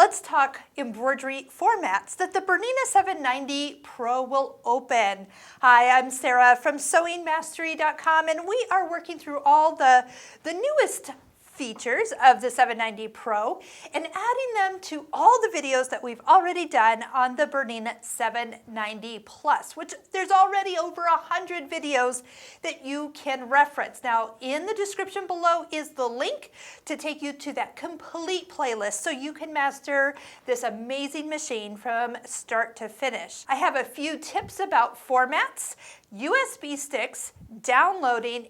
let's talk embroidery formats that the BERNINA 790 Pro will open. Hi, I'm Sarah from sewingmastery.com, and we are working through all the newest features of the 790 Pro and adding them to all the videos that we've already done on the BERNINA 790 Plus, which there's already over 100 videos that you can reference. Now, in the description below is the link to take you to that complete playlist so you can master this amazing machine from start to finish. I have a few tips about formats, USB sticks, downloading,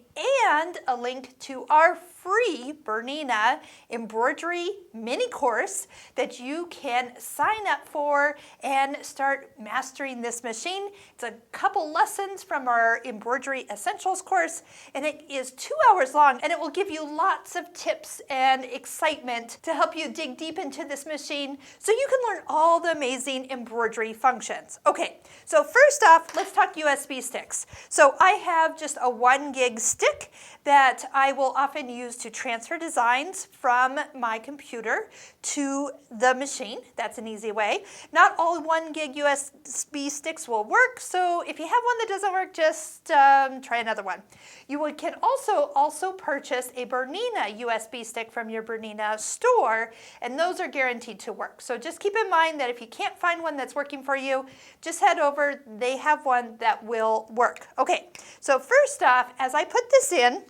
and a link to our free BERNINA embroidery mini course that you can sign up for and start mastering this machine. It's a couple lessons from our embroidery essentials course, and it is 2 hours long, and it will give you lots of tips and excitement to help you dig deep into this machine so you can learn all the amazing embroidery functions. Okay, so first off, let's talk USB sticks. So I have just a 1 gig stick that I will often use to transfer designs from my computer to the machine. That's an easy way. Not all 1 gig USB sticks will work, so if you have one that doesn't work, just try another one. You can also purchase a BERNINA USB stick from your BERNINA store, and those are guaranteed to work. So just keep in mind that if you can't find one that's working for you, just head over. They have one that will work. Okay, so first off, as I put this in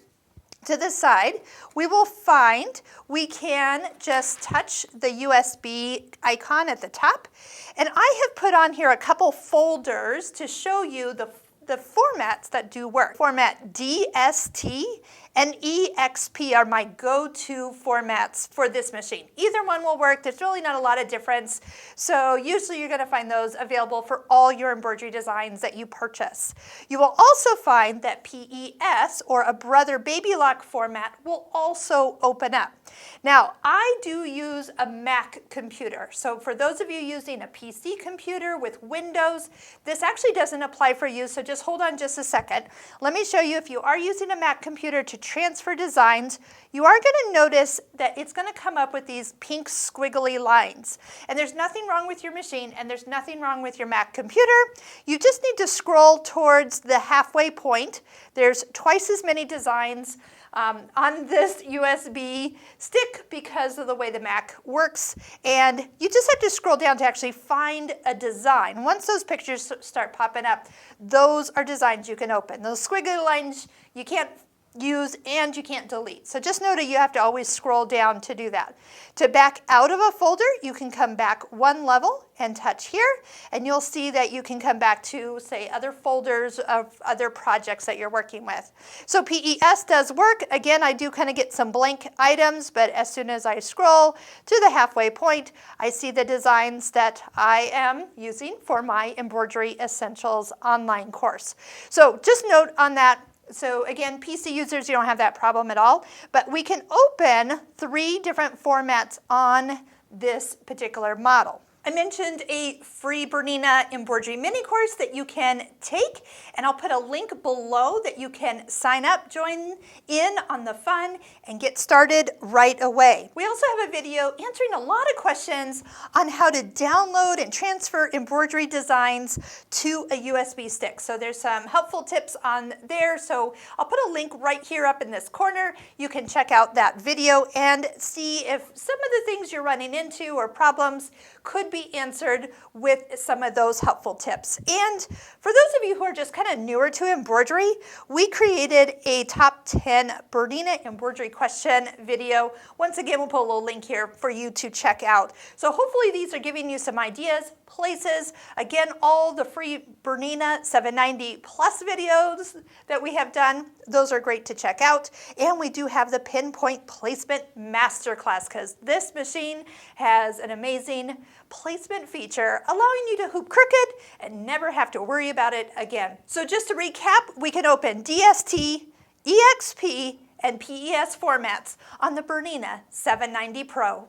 to the side, we will find we can just touch the USB icon at the top. And I have put on here a couple folders to show you the formats that do work. Format DST and EXP are my go-to formats for this machine. Either one will work. There's really not a lot of difference. So usually you're going to find those available for all your embroidery designs that you purchase. You will also find that PES, or a brother baby lock format, will also open up. Now, I do use a Mac computer. So for those of you using a PC computer with Windows, this actually doesn't apply for you, so just hold on just a second. Let me show you, if you are using a Mac computer to transfer designs, you are going to notice that it's going to come up with these pink squiggly lines. And there's nothing wrong with your machine, and there's nothing wrong with your Mac computer. You just need to scroll towards the halfway point. There's twice as many designs on this USB stick because of the way the Mac works, and you just have to scroll down to actually find a design. Once those pictures start popping up, those are designs you can open. Those squiggly lines you can't use and you can't delete. So just know that you have to always scroll down to do that. To back out of a folder, you can come back one level and touch here, and you'll see that you can come back to, say, other folders of other projects that you're working with. So PES does work. Again, I do kind of get some blank items, but as soon as I scroll to the halfway point, I see the designs that I am using for my Embroidery Essentials online course. So just note on that. So again, PC users, you don't have that problem at all, but we can open 3 different formats on this particular model. I mentioned a free BERNINA embroidery mini course that you can take, and I'll put a link below that you can sign up, join in on the fun, and get started right away. We also have a video answering a lot of questions on how to download and transfer embroidery designs to a USB stick. So there's some helpful tips on there. So I'll put a link right here up in this corner. You can check out that video and see if some of the things you're running into or problems could be answered with some of those helpful tips. And for those of you who are just kind of newer to embroidery, we created a top 10 BERNINA embroidery question video. Once again, we'll put a little link here for you to check out. So hopefully these are giving you some ideas, places. Again, all the free BERNINA 790 Plus videos that we have done, those are great to check out. And we do have the pinpoint placement masterclass, because this machine has an amazing placement feature allowing you to hoop crooked and never have to worry about it again. So just to recap, we can open DST, EXP, and PES formats on the BERNINA 790 Pro.